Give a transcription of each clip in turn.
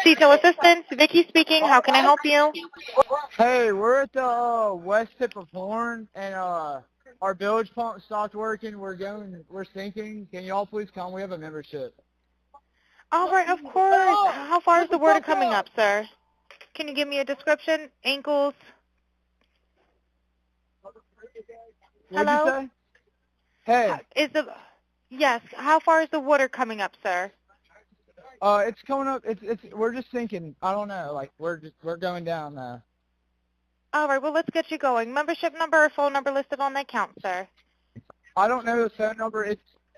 Detail Assistance, Vicky speaking. How can I help you? Hey, we're at the west tip of Horn, and our bilge pump stopped working. We're sinking. Can y'all please come? We have a membership. All right, of course. How far is the water coming up, sir? Can you give me a description? Ankles? What'd Hello? you say? Hey. Yes, how far is the water coming up, sir? It's coming up. We're just sinking. I don't know. Like we're going down now. All right, well, let's get you going. Membership number or phone number listed on the account, sir? I don't know the phone number.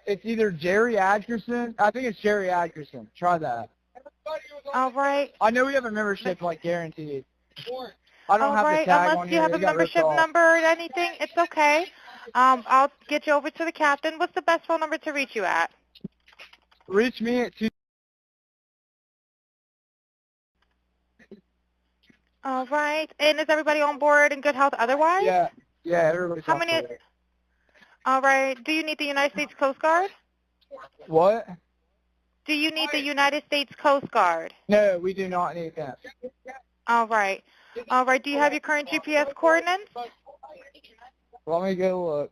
It's either Jerry Atkerson. I think it's Jerry Atkerson. Try that. All right. I know we have a membership, like guaranteed. I don't have the tag unless on you here. have a membership number or anything, it's okay. I'll get you over to the captain. What's the best phone number to reach you at? Reach me at 2. All right. And is everybody on board in good health otherwise? Yeah, everybody's How on many? board. All right. Do you need the United States Coast Guard? What? Do you need the United States Coast Guard? No, we do not need that. All right. All right. Do you have your current GPS coordinates? Let me go look.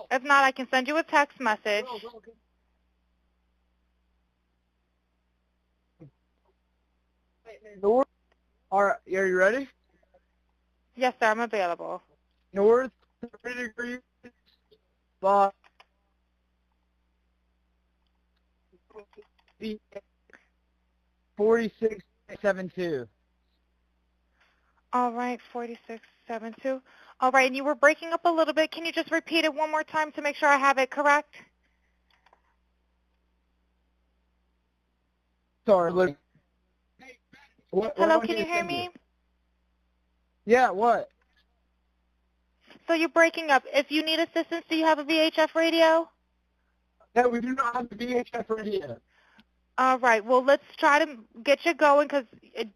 If not, I can send you a text message. North. All right, are you ready? Yes, sir. I'm available. North 30 degrees by 46.72. All right, 4672. All right, and you were breaking up a little bit. Can you just repeat it one more time to make sure I have it correct? Sorry, look. Hello, can you hear me? Yeah, what? So you're breaking up. If you need assistance, do you have a VHF radio? No, we do not have the VHF radio. All right, well, let's try to get you going because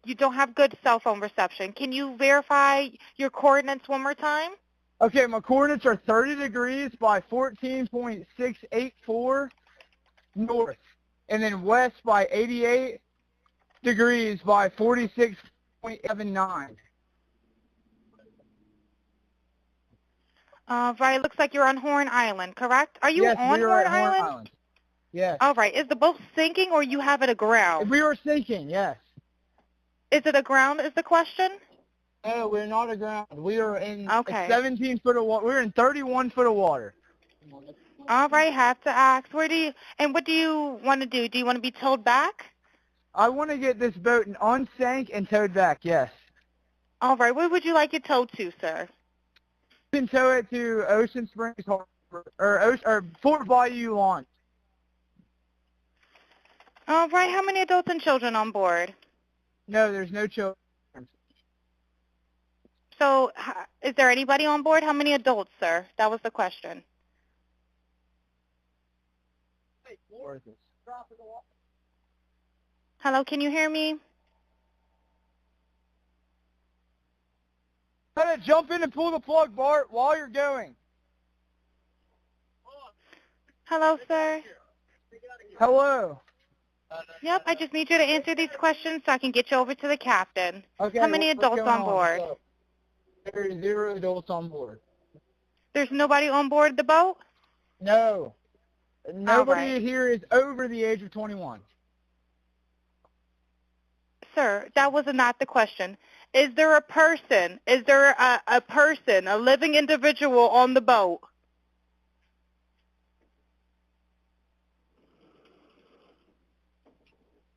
you don't have good cell phone reception. Can you verify your coordinates one more time? Okay, my coordinates are 30 degrees by 14.684 north, and then west by 88 degrees by 46.79. Right, looks like you're on Horn Island, correct? Are you Yes, on we are Horn at Horn Island? Island. Yes. All right, is the boat sinking or you have it aground? We are sinking, yes. Is it aground is the question? No, we're not aground. We are in 17 foot of water. We're in 31 foot of water. All right, have to ask. What do you want to do? Do you want to be towed back? I want to get this boat unsank and towed back, yes. All right, where would you like it towed to, sir? You can tow it to Ocean Springs Harbor, or Fort Bayou Launch. All right, how many adults and children on board? No, there's no children. So is there anybody on board? How many adults, sir? That was the question. Hello, can you hear me? Try to jump in and pull the plug, Bart, while you're going. Hello, sir. Hello. Yep, I just need you to answer these questions so I can get you over to the captain. Okay, how many adults on board? There are 0 adults on board. There's nobody on board the boat? No. Nobody here is over the age of 21. Sir, that was not the question. Is there a person? Is there a person, a living individual on the boat?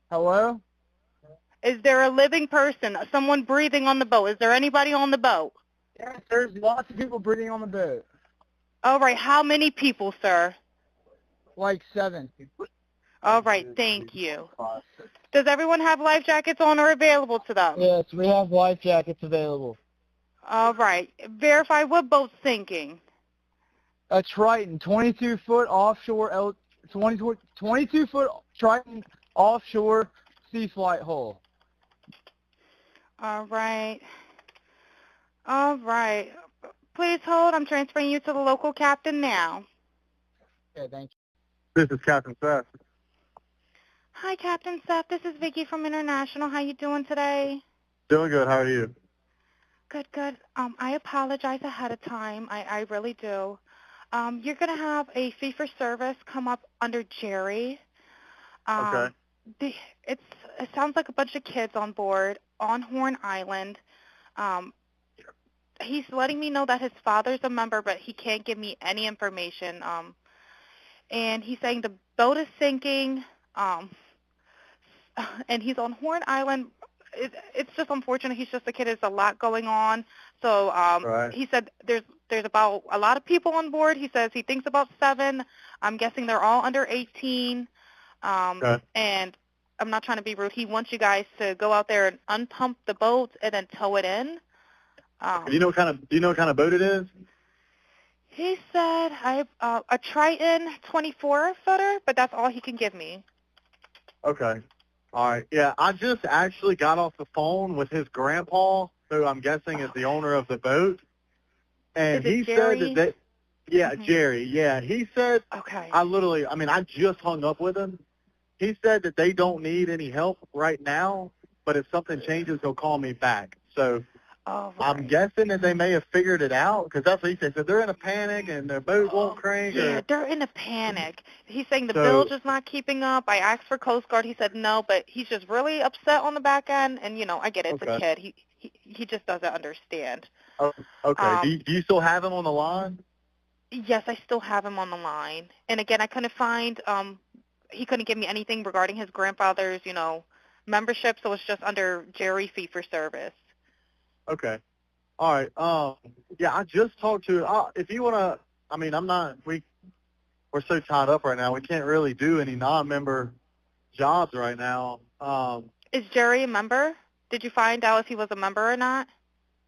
Hello? Is there a living person, someone breathing on the boat? Is there anybody on the boat? Yes, there's lots of people breathing on the boat. All right, how many people, sir? Like 7. All right, thank you. Does everyone have life jackets on or available to them? Yes, we have life jackets available. All right. Verify what boat's sinking. A Triton, 22-foot offshore, 22-foot Triton offshore sea flight hull. All right. All right. Please hold. I'm transferring you to the local captain now. Okay, thank you. This is Captain Seth. Hi, Captain Seth. This is Vicky from International. How you doing today? Doing good. How are you? Good, good. I apologize ahead of time. I really do. You're going to have a fee-for-service come up under Jerry. Okay. It sounds like a bunch of kids on board on Horn Island. He's letting me know that his father's a member, but he can't give me any information. And he's saying the boat is sinking, and he's on Horn Island. It's just unfortunate. He's just a kid. There's a lot going on. So Right. he said there's about a lot of people on board. He says he thinks about 7. I'm guessing they're all under 18. Okay. And I'm not trying to be rude. He wants you guys to go out there and unpump the boat and then tow it in. Do you know what kind of boat it is? He said a Triton 24-footer, but that's all he can give me. Okay. All right. Yeah, I just actually got off the phone with his grandpa, who I'm guessing is the owner of the boat, and Is it he Jerry? said that Jerry. Yeah, he said. Okay. I just hung up with him. He said that they don't need any help right now, but if something changes, he'll call me back. So. Oh, right. I'm guessing that they may have figured it out, because that's what he said. So they're in a panic and their boat won't crank. Yeah, they're in a panic. He's saying the bilge is not keeping up. I asked for Coast Guard. He said no, but he's just really upset on the back end. And, I get it. It's a kid. He just doesn't understand. Oh, okay. Do you still have him on the line? Yes, I still have him on the line. And, again, I couldn't find he couldn't give me anything regarding his grandfather's, membership, so it's just under Jerry fee-for-service. Okay. All right. Yeah, I just talked to. If you want to, we're so tied up right now. We can't really do any non-member jobs right now. Is Jerry a member? Did you find out if he was a member or not?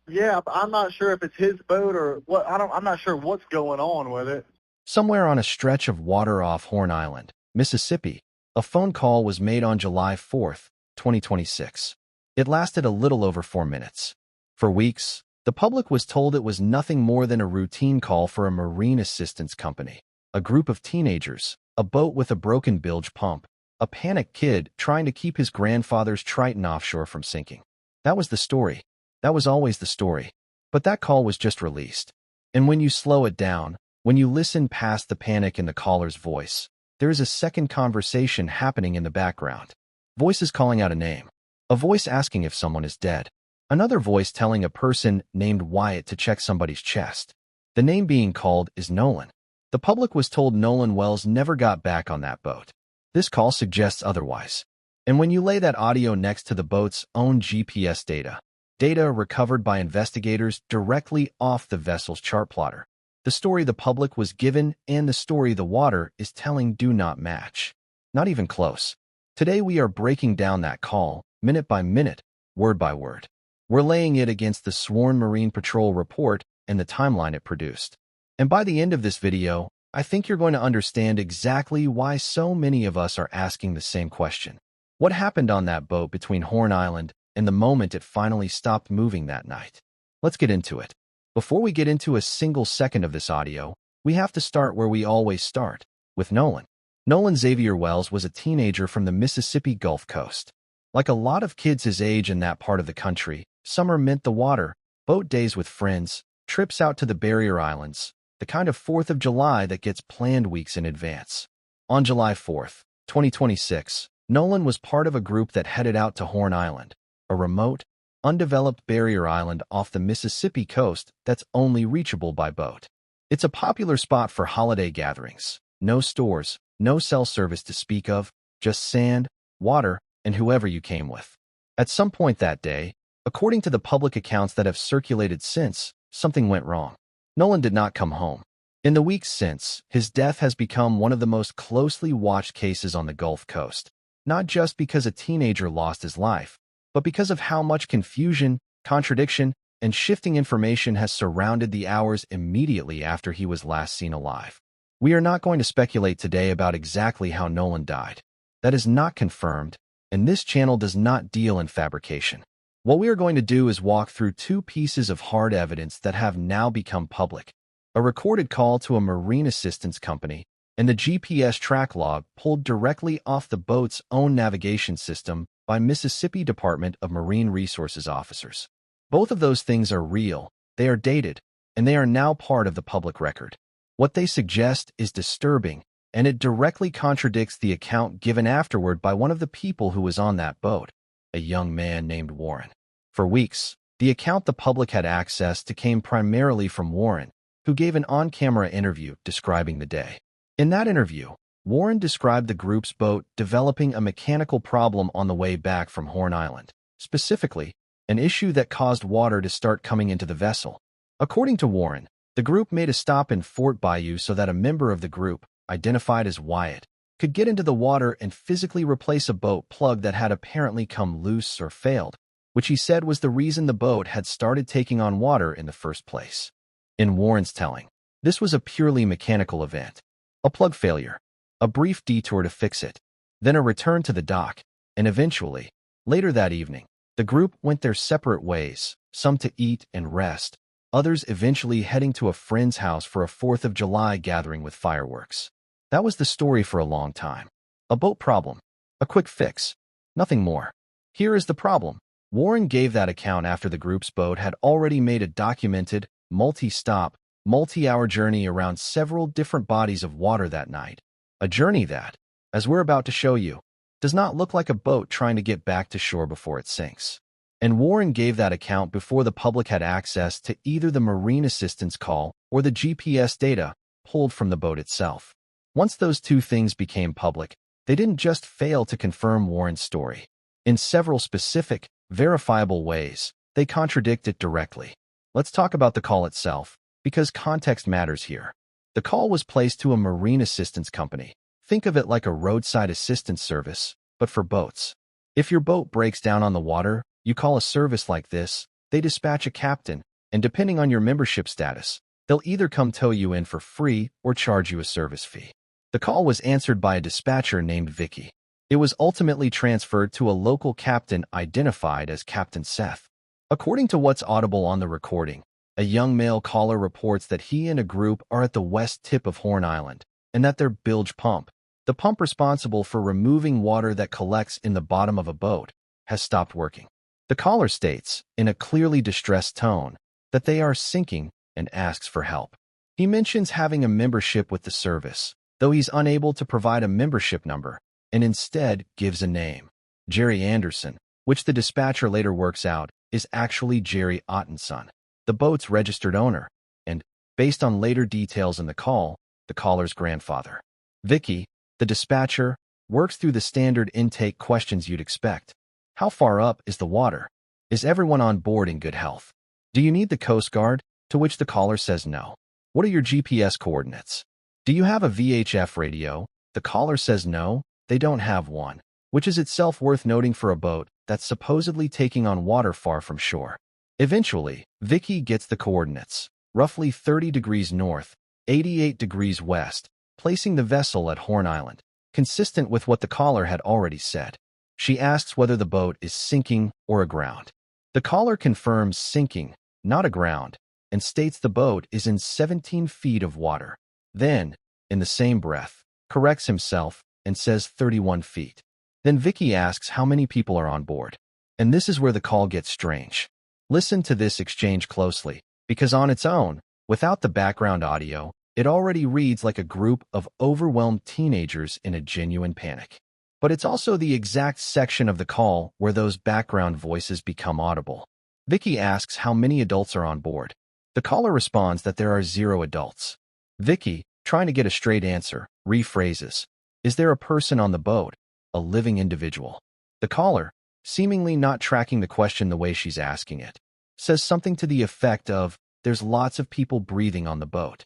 Yeah, I'm not sure if it's his boat or what. I'm not sure what's going on with it. Somewhere on a stretch of water off Horn Island, Mississippi, a phone call was made on July 4th, 2026. It lasted a little over 4 minutes. For weeks, the public was told it was nothing more than a routine call for a marine assistance company, a group of teenagers, a boat with a broken bilge pump, a panicked kid trying to keep his grandfather's Triton offshore from sinking. That was the story. That was always the story. But that call was just released. And when you slow it down, when you listen past the panic in the caller's voice, there is a second conversation happening in the background. Voices calling out a name. A voice asking if someone is dead. Another voice telling a person named Wyatt to check somebody's chest. The name being called is Nolan. The public was told Nolan Wells never got back on that boat. This call suggests otherwise. And when you lay that audio next to the boat's own GPS data recovered by investigators directly off the vessel's chart plotter, the story the public was given and the story the water is telling do not match. Not even close. Today we are breaking down that call, minute by minute, word by word. We're laying it against the sworn Marine Patrol report and the timeline it produced. And by the end of this video, I think you're going to understand exactly why so many of us are asking the same question. What happened on that boat between Horn Island and the moment it finally stopped moving that night? Let's get into it. Before we get into a single second of this audio, we have to start where we always start, with Nolan. Nolan Xavier Wells was a teenager from the Mississippi Gulf Coast. Like a lot of kids his age in that part of the country, summer meant the water, boat days with friends, trips out to the barrier islands, the kind of 4th of July that gets planned weeks in advance. On July 4th, 2026, Nolan was part of a group that headed out to Horn Island, a remote, undeveloped barrier island off the Mississippi coast that's only reachable by boat. It's a popular spot for holiday gatherings. No stores, no cell service to speak of, just sand, water, and whoever you came with. At some point that day, according to the public accounts that have circulated since, something went wrong. Nolan did not come home. In the weeks since, his death has become one of the most closely watched cases on the Gulf Coast, not just because a teenager lost his life, but because of how much confusion, contradiction, and shifting information has surrounded the hours immediately after he was last seen alive. We are not going to speculate today about exactly how Nolan died. That is not confirmed, and this channel does not deal in fabrication. What we are going to do is walk through 2 pieces of hard evidence that have now become public. A recorded call to a marine assistance company and the GPS track log pulled directly off the boat's own navigation system by Mississippi Department of Marine Resources officers. Both of those things are real, they are dated, and they are now part of the public record. What they suggest is disturbing, and it directly contradicts the account given afterward by one of the people who was on that boat, a young man named Warren. For weeks, the account the public had access to came primarily from Warren, who gave an on-camera interview describing the day. In that interview, Warren described the group's boat developing a mechanical problem on the way back from Horn Island, specifically, an issue that caused water to start coming into the vessel. According to Warren, the group made a stop in Fort Bayou so that a member of the group, identified as Wyatt, could get into the water and physically replace a boat plug that had apparently come loose or failed, which he said was the reason the boat had started taking on water in the first place. In Warren's telling, this was a purely mechanical event. A plug failure, a brief detour to fix it, then a return to the dock, and eventually, later that evening, the group went their separate ways, some to eat and rest, others eventually heading to a friend's house for a 4th of July gathering with fireworks. That was the story for a long time. A boat problem, a quick fix, nothing more. Here is the problem. Warren gave that account after the group's boat had already made a documented, multi-stop, multi-hour journey around several different bodies of water that night. A journey that, as we're about to show you, does not look like a boat trying to get back to shore before it sinks. And Warren gave that account before the public had access to either the marine assistance call or the GPS data pulled from the boat itself. Once those two things became public, they didn't just fail to confirm Warren's story. In several specific, verifiable ways, they contradict it directly. Let's talk about the call itself, because context matters here. The call was placed to a marine assistance company. Think of it like a roadside assistance service, but for boats. If your boat breaks down on the water, you call a service like this, they dispatch a captain, and depending on your membership status, they'll either come tow you in for free or charge you a service fee. The call was answered by a dispatcher named Vicky. It was ultimately transferred to a local captain identified as Captain Seth. According to what's audible on the recording, a young male caller reports that he and a group are at the west tip of Horn Island, and that their bilge pump, the pump responsible for removing water that collects in the bottom of a boat, has stopped working. The caller states, in a clearly distressed tone, that they are sinking and asks for help. He mentions having a membership with the service, though he's unable to provide a membership number, and instead gives a name. Jerry Anderson, which the dispatcher later works out, is actually Jerry Ottenson, the boat's registered owner, and, based on later details in the call, the caller's grandfather. Vicky, the dispatcher, works through the standard intake questions you'd expect. How far up is the water? Is everyone on board in good health? Do you need the Coast Guard? To which the caller says no. What are your GPS coordinates? Do you have a VHF radio? The caller says no, they don't have one, which is itself worth noting for a boat that's supposedly taking on water far from shore. Eventually, Vicky gets the coordinates, roughly 30 degrees north, 88 degrees west, placing the vessel at Horn Island, consistent with what the caller had already said. She asks whether the boat is sinking or aground. The caller confirms sinking, not aground, and states the boat is in 17 feet of water. Then, in the same breath, corrects himself and says 31 feet. Then Vicky asks how many people are on board. And this is where the call gets strange. Listen to this exchange closely, because on its own, without the background audio, it already reads like a group of overwhelmed teenagers in a genuine panic. But it's also the exact section of the call where those background voices become audible. Vicky asks how many adults are on board. The caller responds that there are 0 adults. Vicky, trying to get a straight answer, rephrases, "Is there a person on the boat? A living individual?" The caller, seemingly not tracking the question the way she's asking it, says something to the effect of, "There's lots of people breathing on the boat."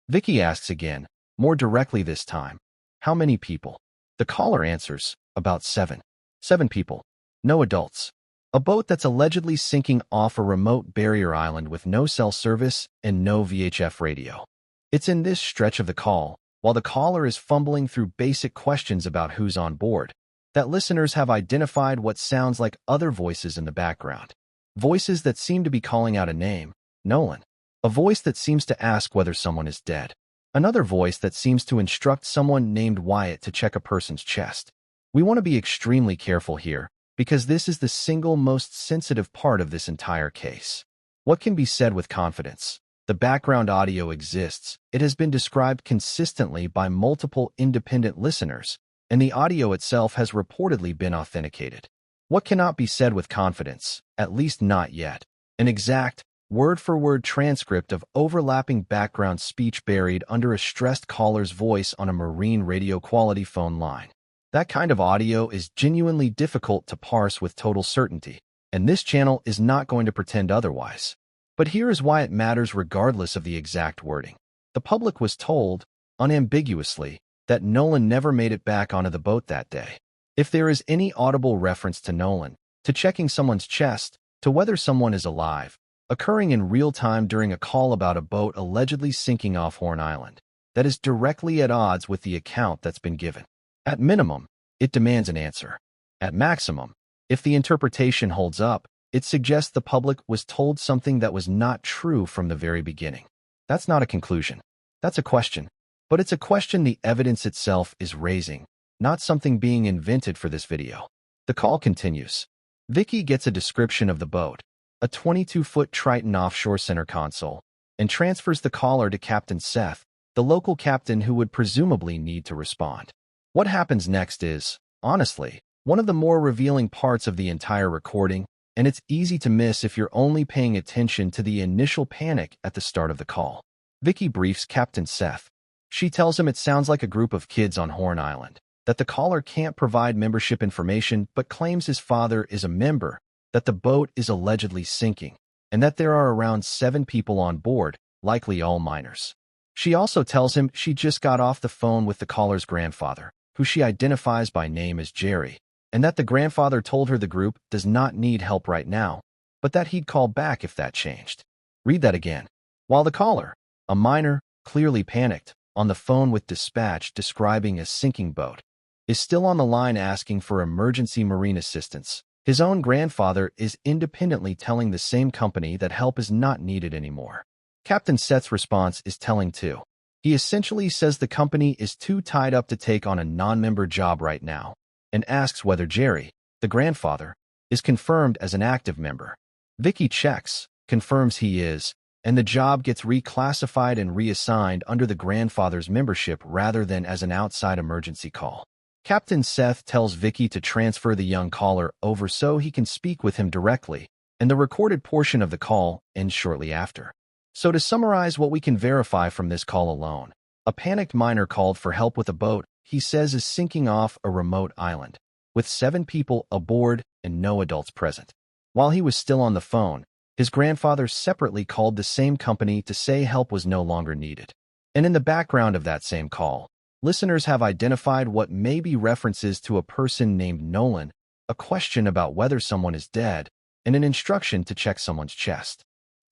Vicky asks again, more directly this time, "How many people?" The caller answers, "About 7. 7 people. No adults." A boat that's allegedly sinking off a remote barrier island with no cell service and no VHF radio. It's in this stretch of the call, while the caller is fumbling through basic questions about who's on board, that listeners have identified what sounds like other voices in the background. Voices that seem to be calling out a name, Nolan. A voice that seems to ask whether someone is dead. Another voice that seems to instruct someone named Wyatt to check a person's chest. We want to be extremely careful here, because this is the single most sensitive part of this entire case. What can be said with confidence? The background audio exists. It has been described consistently by multiple independent listeners, and the audio itself has reportedly been authenticated. What cannot be said with confidence, at least not yet? An exact, word-for-word transcript of overlapping background speech buried under a stressed caller's voice on a marine radio-quality phone line. That kind of audio is genuinely difficult to parse with total certainty, and this channel is not going to pretend otherwise. But here is why it matters regardless of the exact wording. The public was told, unambiguously, that Nolan never made it back onto the boat that day. If there is any audible reference to Nolan, to checking someone's chest, to whether someone is alive, occurring in real time during a call about a boat allegedly sinking off Horn Island, that is directly at odds with the account that's been given. At minimum, it demands an answer. At maximum, if the interpretation holds up, it suggests the public was told something that was not true from the very beginning. That's not a conclusion. That's a question. But it's a question the evidence itself is raising, not something being invented for this video. The call continues. Vicky gets a description of the boat, a 22-foot Triton offshore center console, and transfers the caller to Captain Seth, the local captain who would presumably need to respond. What happens next is, honestly, one of the more revealing parts of the entire recording, and it's easy to miss if you're only paying attention to the initial panic at the start of the call. Vicky briefs Captain Seth. She tells him it sounds like a group of kids on Horn Island, that the caller can't provide membership information but claims his father is a member, that the boat is allegedly sinking, and that there are around 7 people on board, likely all minors. She also tells him she just got off the phone with the caller's grandfather, who she identifies by name as Jerry, and that the grandfather told her the group does not need help right now, but that he'd call back if that changed. Read that again. While the caller, a minor, clearly panicked, on the phone with dispatch describing a sinking boat, is still on the line asking for emergency marine assistance, his own grandfather is independently telling the same company that help is not needed anymore. Captain Seth's response is telling too. He essentially says the company is too tied up to take on a non-member job right now, and asks whether Jerry, the grandfather, is confirmed as an active member. Vicky checks, confirms he is, and the job gets reclassified and reassigned under the grandfather's membership rather than as an outside emergency call. Captain Seth tells Vicky to transfer the young caller over so he can speak with him directly, and the recorded portion of the call ends shortly after. So to summarize what we can verify from this call alone, a panicked miner called for help with a boat he says is sinking off a remote island, with 7 people aboard and no adults present. While he was still on the phone, his grandfather separately called the same company to say help was no longer needed. And in the background of that same call, listeners have identified what may be references to a person named Nolan, a question about whether someone is dead, and an instruction to check someone's chest.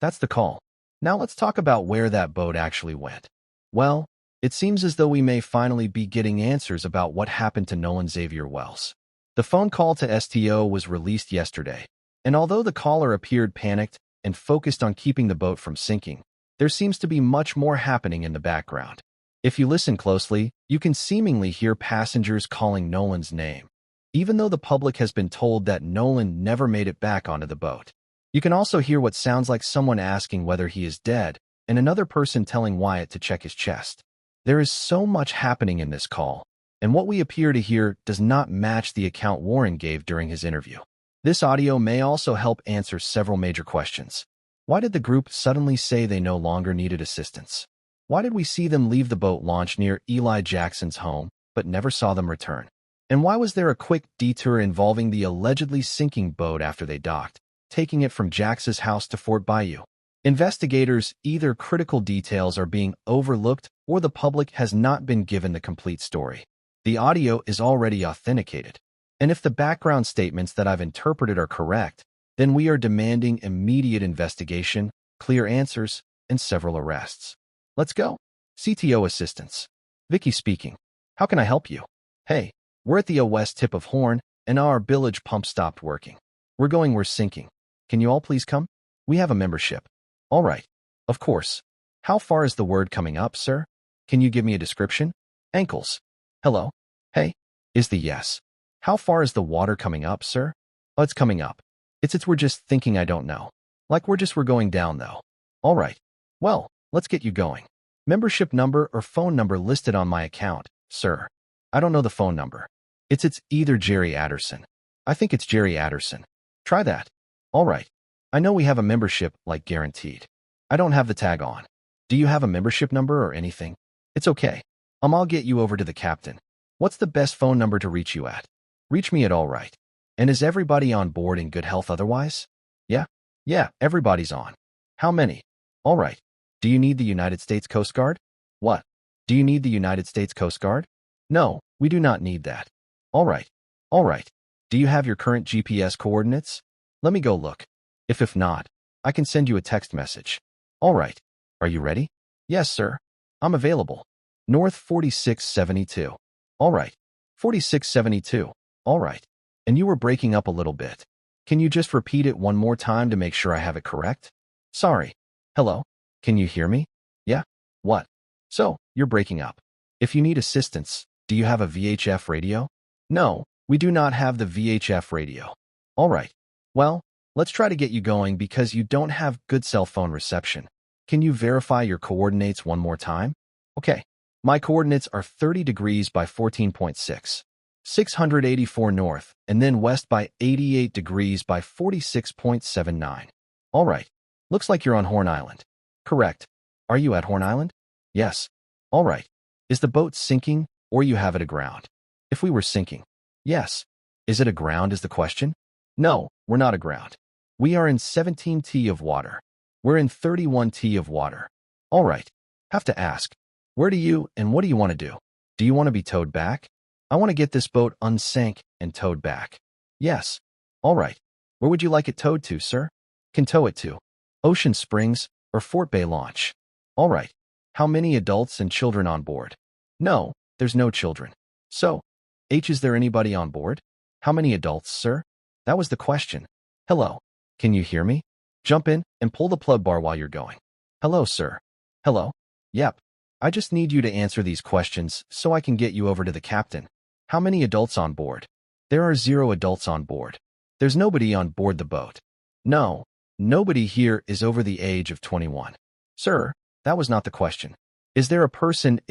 That's the call. Now let's talk about where that boat actually went. Well, it seems as though we may finally be getting answers about what happened to Nolan Xavier Wells. The phone call to STO was released yesterday, and although the caller appeared panicked and focused on keeping the boat from sinking, there seems to be much more happening in the background. If you listen closely, you can seemingly hear passengers calling Nolan's name, even though the public has been told that Nolan never made it back onto the boat. You can also hear what sounds like someone asking whether he is dead, and another person telling Wyatt to check his chest. There is so much happening in this call, and what we appear to hear does not match the account Warren gave during his interview. This audio may also help answer several major questions. Why did the group suddenly say they no longer needed assistance? Why did we see them leave the boat launch near Eli Jackson's home, but never saw them return? And why was there a quick detour involving the allegedly sinking boat after they docked, taking it from Jax's house to Fort Bayou? Investigators, either critical details are being overlooked or the public has not been given the complete story. The audio is already authenticated. And if the background statements that I've interpreted are correct, then we are demanding immediate investigation, clear answers, and several arrests. Let's go. CTO assistance. Vicky speaking. How can I help you? Hey, we're at the west tip of Horn, and our village pump stopped working. We're sinking. Can you all please come? We have a membership. All right. Of course. How far is the word coming up, sir? Can you give me a description? Ankles. Hello? Hey? Is the yes. How far is the water coming up, sir? Oh, it's coming up. It's we're just thinking I don't know. Like we're going down though. All right. Well, let's get you going. Membership number or phone number listed on my account, sir. I don't know the phone number. It's either Jerry Adderson. I think it's Jerry Adderson. Try that. All right. I know we have a membership, like guaranteed. I don't have the tag on. Do you have a membership number or anything? It's okay. I'll get you over to the captain. What's the best phone number to reach you at? Reach me at all right. And is everybody on board in good health otherwise? Yeah? Yeah, everybody's on. How many? All right. Do you need the United States Coast Guard? What? Do you need the United States Coast Guard? No, we do not need that. All right. All right. Do you have your current GPS coordinates? Let me go look. If not, I can send you a text message. All right. Are you ready? Yes, sir. I'm available. North 4672. All right. 4672. All right. And you were breaking up a little bit. Can you just repeat it one more time to make sure I have it correct? Sorry. Hello? Can you hear me? Yeah? What? So, you're breaking up. If you need assistance, do you have a VHF radio? No, we do not have the VHF radio. All right. Well, let's try to get you going because you don't have good cell phone reception. Can you verify your coordinates one more time? Okay. My coordinates are 30 degrees by 14.6, 684 north, and then west by 88 degrees by 46.79. All right. Looks like you're on Horn Island. Correct. Are you at Horn Island? Yes. All right. Is the boat sinking or you have it aground? If we were sinking. Yes. Is it aground is the question? No, we're not aground. We are in 17 t of water. We're in 31 t of water. All right. Have to ask. Where do you and what do you want to do? Do you want to be towed back? I want to get this boat unsank and towed back. Yes. All right. Where would you like it towed to, sir? Can tow it to Ocean Springs or Fort Bay Launch. All right. How many adults and children on board? No, there's no children. So, is there anybody on board? How many adults, sir? That was the question. Hello. Can you hear me? Jump in and pull the plug bar while you're going. Hello, sir. Hello? Yep. I just need you to answer these questions so I can get you over to the captain. How many adults on board? There are 0 adults on board. There's nobody on board the boat. No, nobody here is over the age of 21. Sir, that was not the question. Is there a person,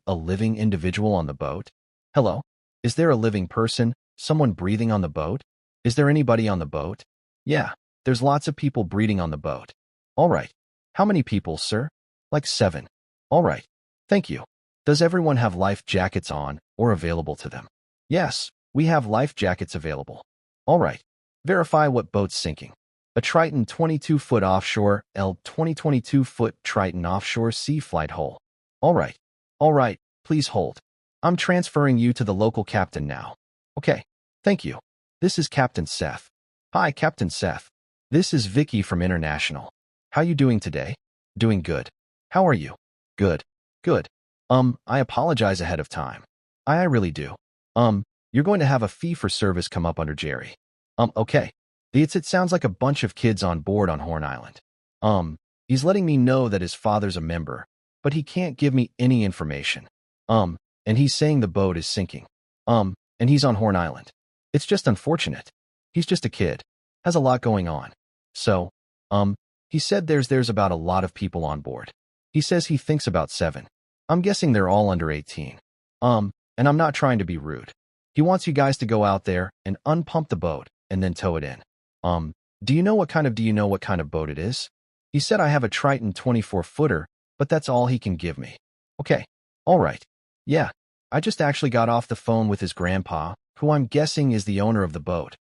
a living individual on the boat? Hello? Is there a living person, someone breathing on the boat? Is there anybody on the boat? Yeah, there's lots of people breathing on the boat. All right. How many people, sir? Like 7. All right. Thank you. Does everyone have life jackets on or available to them? Yes, we have life jackets available. All right. Verify what boat's sinking. A Triton 22-foot offshore, L 2022-foot Triton offshore sea flight hull. All right. All right. Please hold. I'm transferring you to the local captain now. Okay. Thank you. This is Captain Seth. Hi, Captain Seth. This is Vicky from International. How you doing today? Doing good. How are you? Good. Good. I apologize ahead of time. I really do. You're going to have a fee for service come up under Jerry. Okay. It sounds like a bunch of kids on board on Horn Island. He's letting me know that his father's a member, but he can't give me any information. And he's saying the boat is sinking. And he's on Horn Island. It's just unfortunate. He's just a kid. Has a lot going on. So, he said there's about a lot of people on board. He says he thinks about 7. I'm guessing they're all under 18. And I'm not trying to be rude. He wants you guys to go out there and unpump the boat and then tow it in. Do you know what kind of boat it is? He said I have a Triton 24-footer, but that's all he can give me. Okay. All right. Yeah. I just actually got off the phone with his grandpa, who I'm guessing is the owner of the boat.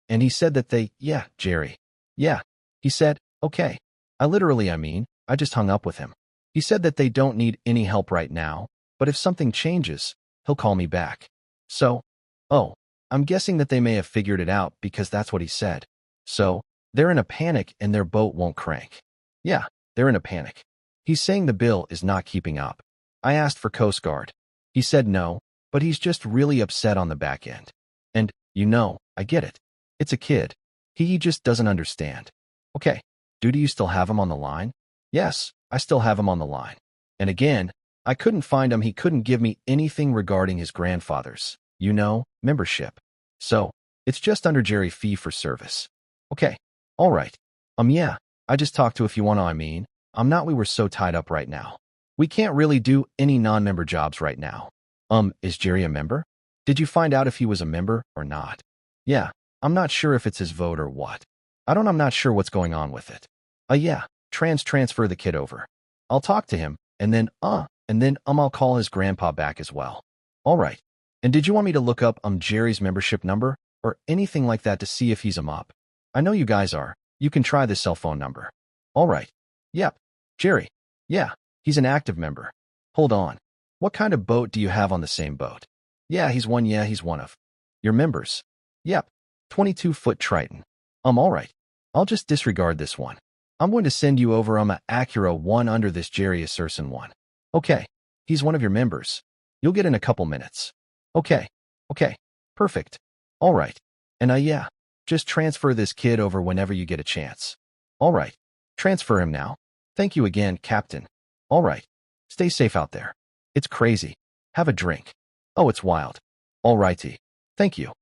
And he said that Jerry. Yeah. He said, okay. I just hung up with him. He said that they don't need any help right now, but if something changes, he'll call me back. So, I'm guessing that they may have figured it out because that's what he said. So, they're in a panic and their boat won't crank. Yeah, they're in a panic. He's saying the bill is not keeping up. I asked for Coast Guard. He said no, but he's just really upset on the back end. And, I get it. It's a kid. He just doesn't understand. Okay, do you still have him on the line? Yes, I still have him on the line. And again, I couldn't find him. He couldn't give me anything regarding his grandfather's, membership. So, it's just under Jerry fee for service. Okay, all right. Yeah, I just talked to if you want to, I'm not, we were so tied up right now. We can't really do any non-member jobs right now. Is Jerry a member? Did you find out if he was a member or not? Yeah, I'm not sure if it's his vote or what. I'm not sure what's going on with it. Yeah, transfer the kid over. I'll talk to him, and then I'll call his grandpa back as well. All right. And did you want me to look up Jerry's membership number or anything like that to see if he's up? I know you guys are. You can try this cell phone number. All right. Yep. Jerry. Yeah, he's an active member. Hold on. What kind of boat do you have on the same boat? Yeah, he's one of your members. Yep. 22-foot Triton. All right. I'll just disregard this one. I'm going to send you over a Acura one under this Jerry Aserson one. Okay. He's one of your members. You'll get in a couple minutes. Okay. Perfect. All right. And just transfer this kid over whenever you get a chance. All right. Transfer him now. Thank you again, Captain. All right. Stay safe out there. It's crazy. Have a drink. Oh, it's wild. All righty. Thank you.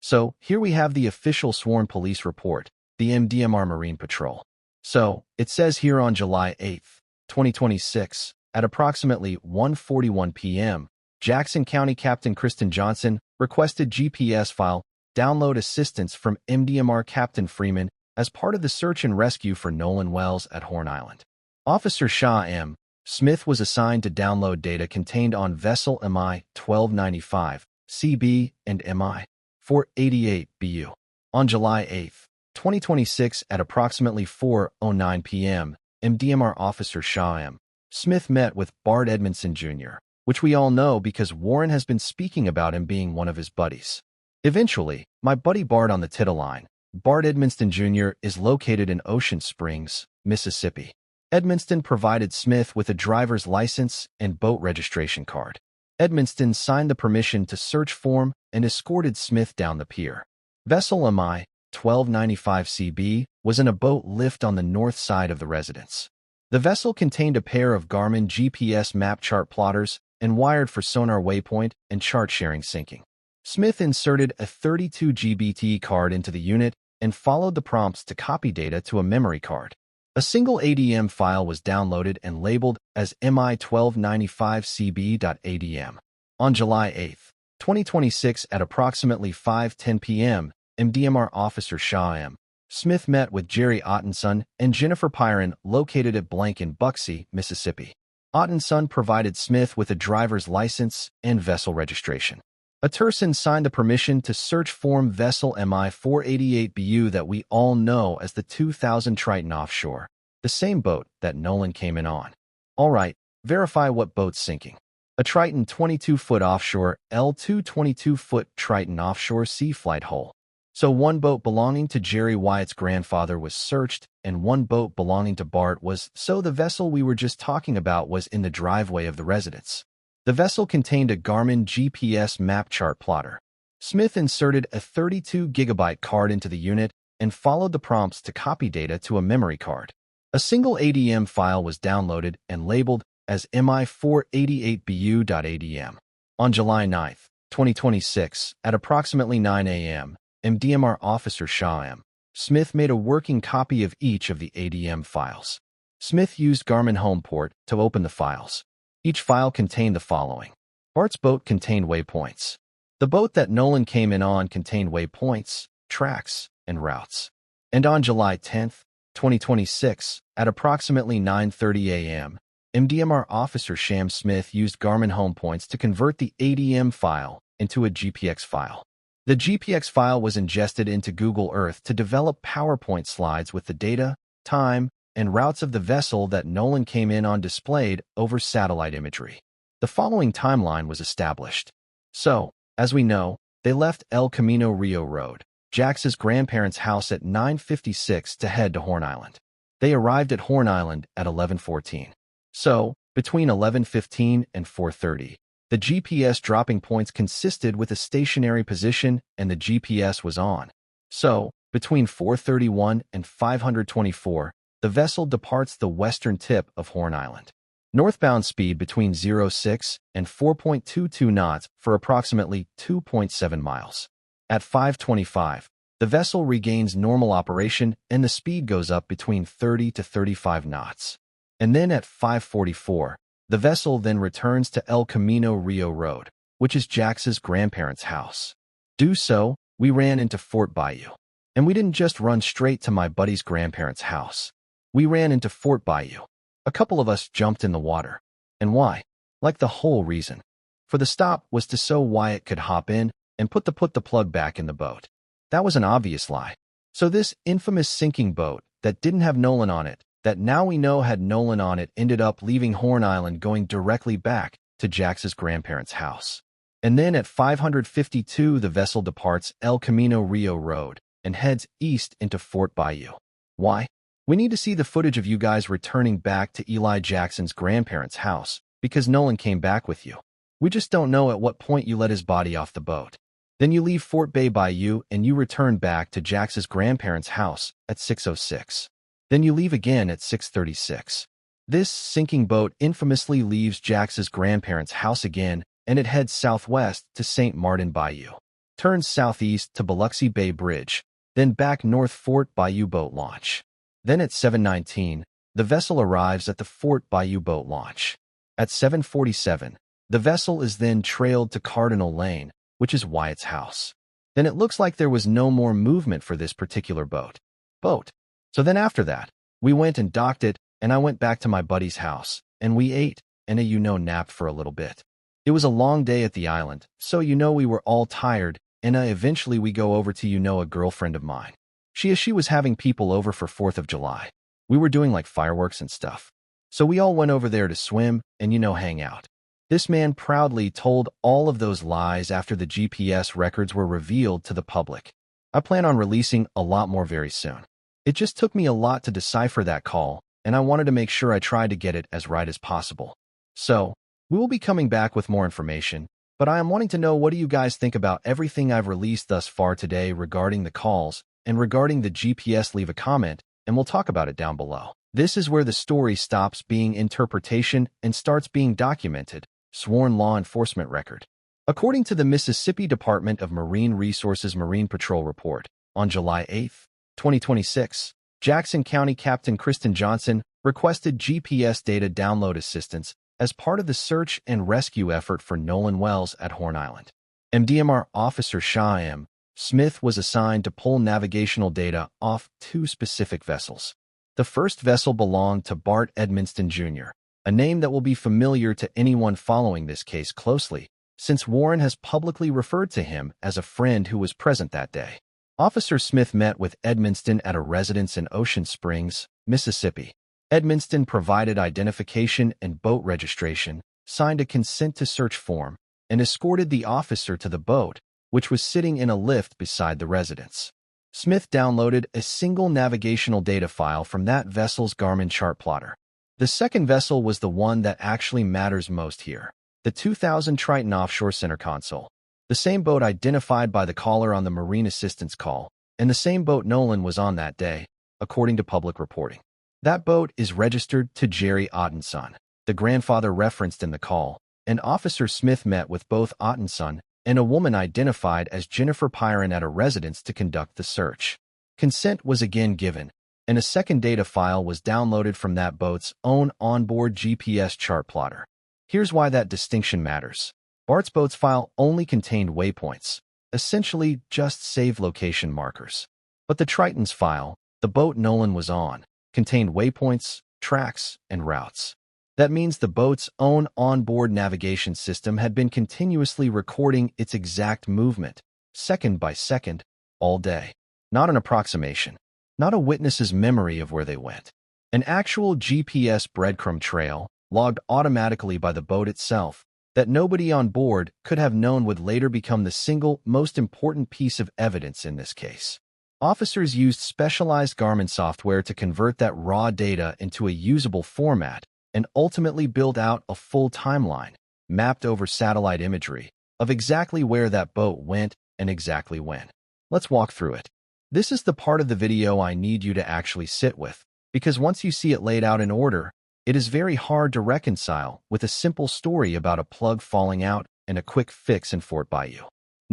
So, here we have the official sworn police report, the MDMR Marine Patrol. So, it says here on July 8th, 2026, at approximately 1:41 p.m., Jackson County Captain Kristen Johnson requested GPS file download assistance from MDMR Captain Freeman as part of the search and rescue for Nolan Wells at Horn Island. Officer Shaw M. Smith was assigned to download data contained on vessel MI 1295 CB and MI 488 BU. On July 8th, 2026 at approximately 4:09 p.m., MDMR Officer Shaw M. Smith met with Bart Edmondson Jr., which we all know because Warren has been speaking about him being one of his buddies. Eventually, my buddy Bart on the Tittle-line, Bart Edmondson Jr. is located in Ocean Springs, Mississippi. Edmonston provided Smith with a driver's license and boat registration card. Edmonston signed the permission to search form and escorted Smith down the pier. Vessel MI 1295 CB was in a boat lift on the north side of the residence. The vessel contained a pair of Garmin GPS map chart plotters and wired for sonar waypoint and chart sharing syncing. Smith inserted a 32 GBT card into the unit and followed the prompts to copy data to a memory card. A single ADM file was downloaded and labeled as MI 1295CB.ADM. On July 8, 2026 at approximately 5:10 p.m., MDMR Officer Shaw M. Smith met with Jerry Ottenson and Jennifer Pyron located at blank in Buxie, Mississippi. Ottenson provided Smith with a driver's license and vessel registration. Utterson signed the permission to search form vessel MI 488 BU that we all know as the 2000 Triton offshore, the same boat that Nolan came in on. All right, verify what boat's sinking. A Triton 22-foot offshore L2 22-foot Triton offshore sea flight hole. So one boat belonging to Jerry Wyatt's grandfather was searched and one boat belonging to Bart was, so the vessel we were just talking about was in the driveway of the residence. The vessel contained a Garmin GPS map chart plotter. Smith inserted a 32 gigabyte card into the unit and followed the prompts to copy data to a memory card. A single ADM file was downloaded and labeled as MI488BU.ADM. On July 9, 2026, at approximately 9 a.m., MDMR Officer Shaw M. Smith made a working copy of each of the ADM files. Smith used Garmin Homeport to open the files. Each file contained the following. Bart's boat contained waypoints. The boat that Nolan came in on contained waypoints, tracks, and routes. And on July 10, 2026, at approximately 9:30 a.m., MDMR Officer Sham Smith used Garmin Homepoints to convert the ADM file into a GPX file. The GPX file was ingested into Google Earth to develop PowerPoint slides with the data, time, and routes of the vessel that Nolan came in on displayed over satellite imagery. The following timeline was established. So, as we know, they left El Camino Rio Road, Jax's grandparents' house at 9:56 to head to Horn Island. They arrived at Horn Island at 11:14. So, between 11:15 and 4:30, the GPS dropping points consisted with a stationary position and the GPS was on. So, between 4:31 and 524, the vessel departs the western tip of Horn Island. Northbound speed between 0.6 and 4.22 knots for approximately 2.7 miles. At 5:25, the vessel regains normal operation and the speed goes up between 30 to 35 knots. And then at 5:44, the vessel then returns to El Camino Rio Road, which is Jax's grandparents' house. Do so, we ran into Fort Bayou. And we didn't just run straight to my buddy's grandparents' house. We ran into Fort Bayou. A couple of us jumped in the water. And why? Like the whole reason. For the stop was to so Wyatt could hop in and put the plug back in the boat. That was an obvious lie. So this infamous sinking boat that didn't have Nolan on it, that now we know had Nolan on it, ended up leaving Horn Island going directly back to Jax's grandparents' house. And then at 5:52 the vessel departs El Camino Rio Road and heads east into Fort Bayou. Why? We need to see the footage of you guys returning back to Eli Jackson's grandparents' house because Nolan came back with you. We just don't know at what point you let his body off the boat. Then you leave Fort Bayou and you return back to Jax's grandparents' house at 6:06. Then you leave again at 6:36. This sinking boat infamously leaves Jax's grandparents' house again and it heads southwest to St. Martin Bayou, turns southeast to Biloxi Bay Bridge, then back north Fort Bayou boat launch. Then at 7:19, the vessel arrives at the Fort Bayou boat launch. At 7:47, the vessel is then trailed to Cardinal Lane, which is Wyatt's house. Then it looks like there was no more movement for this particular boat. So then after that, we went and docked it, and I went back to my buddy's house, and we ate, and napped for a little bit. It was a long day at the island, so we were all tired, and eventually we go over to a girlfriend of mine. She was having people over for 4th of July. We were doing like fireworks and stuff. So we all went over there to swim and hang out. This man proudly told all of those lies after the GPS records were revealed to the public. I plan on releasing a lot more very soon. It just took me a lot to decipher that call, and I wanted to make sure I tried to get it as right as possible. So, we will be coming back with more information, but I am wanting to know what do you guys think about everything I've released thus far today regarding the calls and regarding the GPS. Leave a comment, and we'll talk about it down below. This is where the story stops being interpretation and starts being documented, sworn law enforcement record. According to the Mississippi Department of Marine Resources Marine Patrol report, on July 8, 2026, Jackson County Captain Kristen Johnson requested GPS data download assistance as part of the search and rescue effort for Nolan Wells at Horn Island. MDMR Officer Shaw M. Smith was assigned to pull navigational data off 2 specific vessels. The first vessel belonged to Bart Edmonston Jr., a name that will be familiar to anyone following this case closely, since Warren has publicly referred to him as a friend who was present that day. Officer Smith met with Edmonston at a residence in Ocean Springs, Mississippi. Edmonston provided identification and boat registration, signed a consent to search form, and escorted the officer to the boat, which was sitting in a lift beside the residence. Smith downloaded a single navigational data file from that vessel's Garmin chart plotter. The second vessel was the one that actually matters most here, the 2000 Triton Offshore Center Console, the same boat identified by the caller on the Marine Assistance call, and the same boat Nolan was on that day, according to public reporting. That boat is registered to Jerry Ottenson, the grandfather referenced in the call, and Officer Smith met with both Ottenson and a woman identified as Jennifer Pyron at a residence to conduct the search. Consent was again given, and a second data file was downloaded from that boat's own onboard GPS chart plotter. Here's why that distinction matters. Bart's boat's file only contained waypoints, essentially just save location markers. But the Triton's file, the boat Nolan was on, contained waypoints, tracks, and routes. That means the boat's own onboard navigation system had been continuously recording its exact movement, second by second, all day. Not an approximation, not a witness's memory of where they went. An actual GPS breadcrumb trail, logged automatically by the boat itself, that nobody on board could have known would later become the single most important piece of evidence in this case. Officers used specialized Garmin software to convert that raw data into a usable format and ultimately build out a full timeline, mapped over satellite imagery, of exactly where that boat went and exactly when. Let's walk through it. This is the part of the video I need you to actually sit with, because once you see it laid out in order, It is very hard to reconcile with a simple story about a plug falling out and a quick fix in Fort Bayou.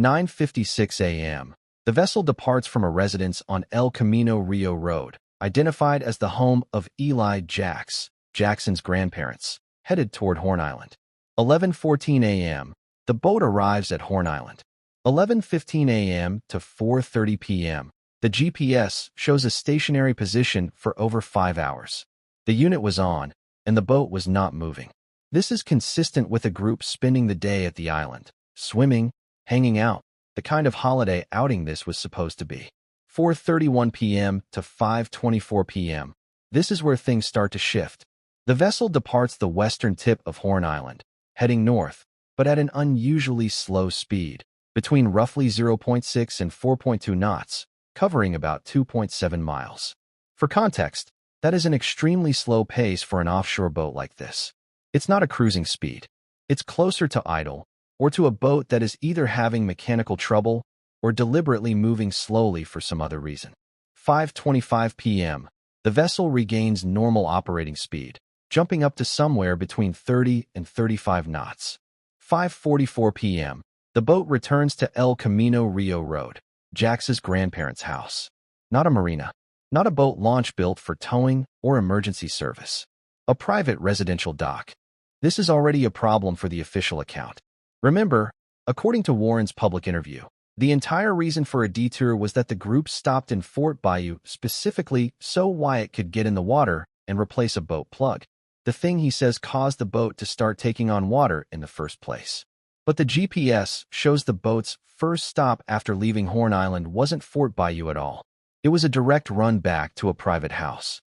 9:56 a.m. The vessel departs from a residence on El Camino Rio Road, identified as the home of Eli Jackson's grandparents, headed toward Horn Island. 11:14 a.m. The boat arrives at Horn Island. 11:15 a.m. to 4:30 p.m. The GPS shows a stationary position for over 5 hours. The unit was on, and the boat was not moving. This is consistent with a group spending the day at the island, swimming, hanging out, the kind of holiday outing this was supposed to be. 4:31 p.m. to 5:24 p.m. This is where things start to shift. The vessel departs the western tip of Horn Island, heading north, but at an unusually slow speed, between roughly 0.6 and 4.2 knots, covering about 2.7 miles. For context, that is an extremely slow pace for an offshore boat like this. It's not a cruising speed. It's closer to idle, or to a boat that is either having mechanical trouble or deliberately moving slowly for some other reason. 5:25 p.m. The vessel regains normal operating speed, jumping up to somewhere between 30 and 35 knots. 5:44 p.m. The boat returns to El Camino Rio Road, Jax's grandparents' house. Not a marina, not a boat launch built for towing or emergency service. A private residential dock. This is already a problem for the official account. Remember, according to Warren's public interview, the entire reason for a detour was that the group stopped in Fort Bayou specifically so Wyatt could get in the water and replace a boat plug. The thing he says caused the boat to start taking on water in the first place. But the GPS shows the boat's first stop after leaving Horn Island wasn't Fort Bayou at all. It was a direct run back to a private house.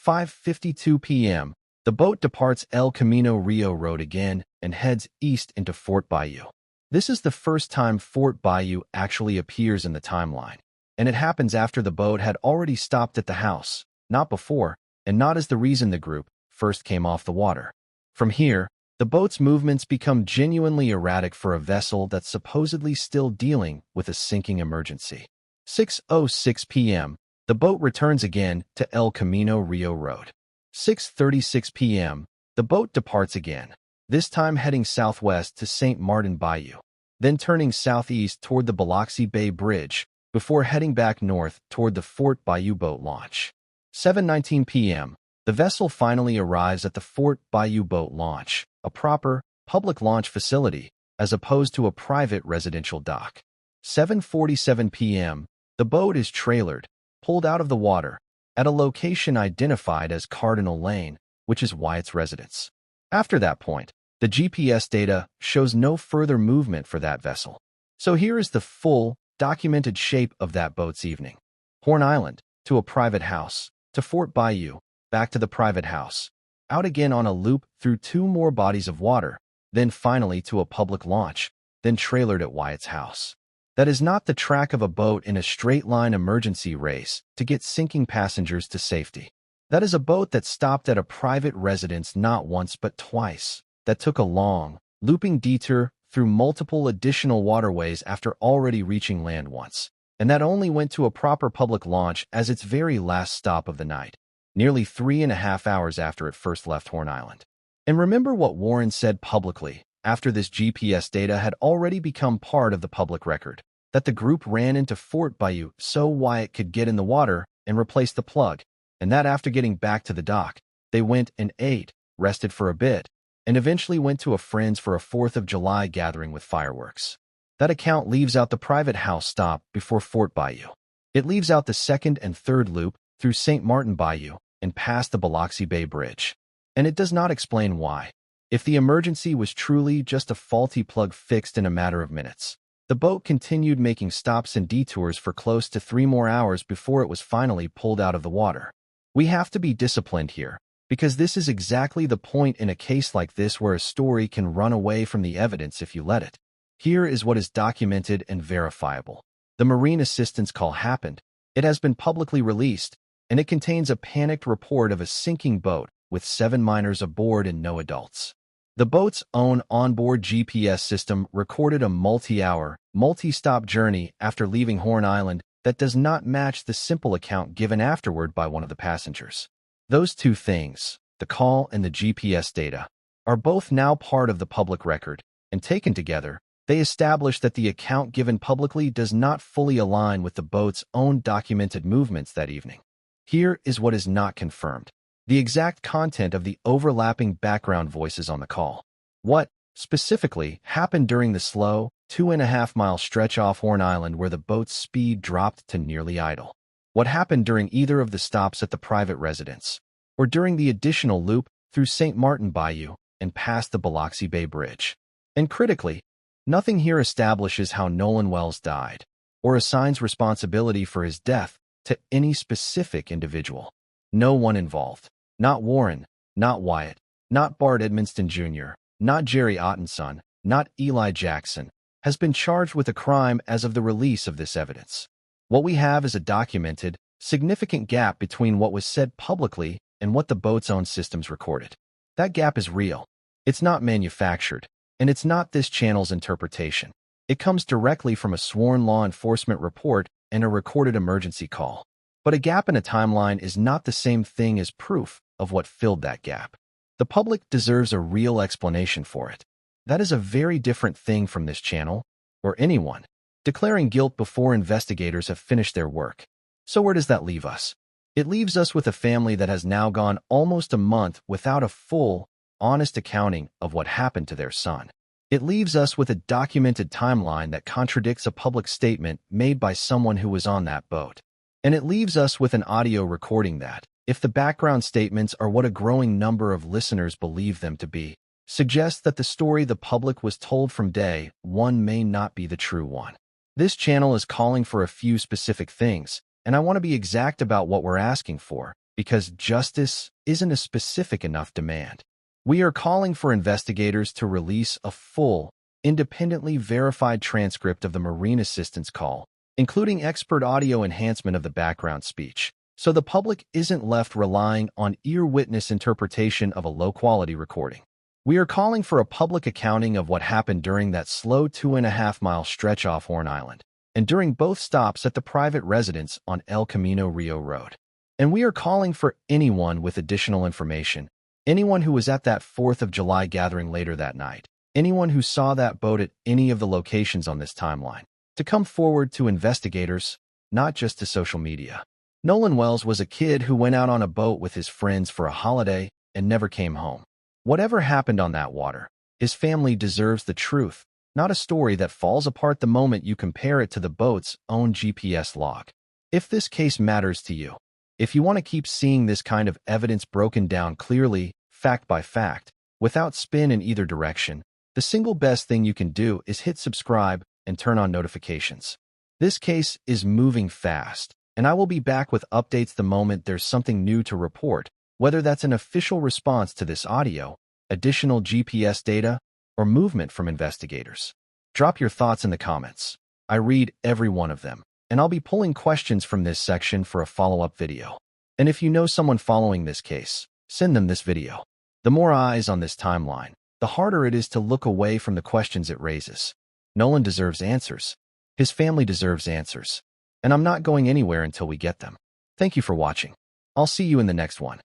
5:52 p.m. The boat departs El Camino Rio Road again and heads east into Fort Bayou. This is the first time Fort Bayou actually appears in the timeline, and it happens after the boat had already stopped at the house, not before, and not as the reason the group first came off the water. From here, the boat's movements become genuinely erratic for a vessel that's supposedly still dealing with a sinking emergency. 6:06 p.m. The boat returns again to El Camino Rio Road. 6:36 p.m. The boat departs again, this time heading southwest to St. Martin Bayou, then turning southeast toward the Biloxi Bay Bridge before heading back north toward the Fort Bayou boat launch. 7:19 p.m. The vessel finally arrives at the Fort Bayou boat launch, a proper, public launch facility, as opposed to a private residential dock. 7:47 p.m. The boat is trailered, pulled out of the water, at a location identified as Cardinal Lane, which is Wyatt's residence. After that point, the GPS data shows no further movement for that vessel. So here is the full, documented shape of that boat's evening. Horn Island, to a private house, to Fort Bayou, back to the private house, out again on a loop through 2 more bodies of water, then finally to a public launch, then trailered at Wyatt's house. That is not the track of a boat in a straight-line emergency race to get sinking passengers to safety. That is a boat that stopped at a private residence not once but twice, that took a long, looping detour through multiple additional waterways after already reaching land once, and that only went to a proper public launch as its very last stop of the night, nearly 3.5 hours after it first left Horn Island. And remember what Warren said publicly after this GPS data had already become part of the public record, that the group ran into Fort Bayou so Wyatt could get in the water and replace the plug, and that after getting back to the dock, they went and ate, rested for a bit, and eventually went to a friend's for a 4th of July gathering with fireworks. That account leaves out the private house stop before Fort Bayou. It leaves out the 2nd and 3rd loop through St. Martin Bayou and past the Biloxi Bay Bridge. And it does not explain why. If the emergency was truly just a faulty plug fixed in a matter of minutes, the boat continued making stops and detours for close to 3 more hours before it was finally pulled out of the water. We have to be disciplined here, because this is exactly the point in a case like this where a story can run away from the evidence if you let it. Here is what is documented and verifiable. The Marine assistance call happened. It has been publicly released, and it contains a panicked report of a sinking boat with 7 minors aboard and no adults. The boat's own onboard GPS system recorded a multi-hour, multi-stop journey after leaving Horn Island that does not match the simple account given afterward by one of the passengers. Those two things, the call, and the GPS data, are both now part of the public record, and taken together, they establish that the account given publicly does not fully align with the boat's own documented movements that evening. Here is what is not confirmed: the exact content of the overlapping background voices on the call. What, specifically, happened during the slow, 2.5-mile stretch off Horn Island where the boat's speed dropped to nearly idle? What happened during either of the stops at the private residence, or during the additional loop through St. Martin Bayou and past the Biloxi Bay Bridge? And critically, nothing here establishes how Nolan Wells died, or assigns responsibility for his death to any specific individual. No one involved. Not Warren, not Wyatt, not Bart Edmonston Jr., not Jerry Ottenson, not Eli Jackson, has been charged with a crime as of the release of this evidence. What we have is a documented, significant gap between what was said publicly and what the boat's own systems recorded. That gap is real. It's not manufactured, and it's not this channel's interpretation. It comes directly from a sworn law enforcement report and a recorded emergency call. But a gap in a timeline is not the same thing as proof of what filled that gap. The public deserves a real explanation for it. That is a very different thing from this channel, or anyone, declaring guilt before investigators have finished their work. So where does that leave us? It leaves us with a family that has now gone almost a month without a full, honest accounting of what happened to their son. It leaves us with a documented timeline that contradicts a public statement made by someone who was on that boat. And it leaves us with an audio recording that, if the background statements are what a growing number of listeners believe them to be, suggests that the story the public was told from day one may not be the true one. This channel is calling for a few specific things, and I want to be exact about what we're asking for, because justice isn't a specific enough demand. We are calling for investigators to release a full, independently verified transcript of the Marine assistance call, including expert audio enhancement of the background speech, so the public isn't left relying on ear-witness interpretation of a low-quality recording. We are calling for a public accounting of what happened during that slow 2.5-mile stretch off Horn Island, and during both stops at the private residence on El Camino Rio Road. And we are calling for anyone with additional information, anyone who was at that 4th of July gathering later that night, anyone who saw that boat at any of the locations on this timeline, to come forward to investigators, not just to social media. Nolan Wells was a kid who went out on a boat with his friends for a holiday and never came home. Whatever happened on that water, his family deserves the truth, not a story that falls apart the moment you compare it to the boat's own GPS log. If this case matters to you, if you want to keep seeing this kind of evidence broken down clearly, fact by fact, without spin in either direction, the single best thing you can do is hit subscribe and turn on notifications. This case is moving fast, and I will be back with updates the moment there's something new to report, whether that's an official response to this audio, additional GPS data, or movement from investigators. Drop your thoughts in the comments. I read every one of them, and I'll be pulling questions from this section for a follow-up video. And if you know someone following this case, send them this video. The more eyes on this timeline, the harder it is to look away from the questions it raises. Nolan deserves answers. His family deserves answers. And I'm not going anywhere until we get them. Thank you for watching. I'll see you in the next one.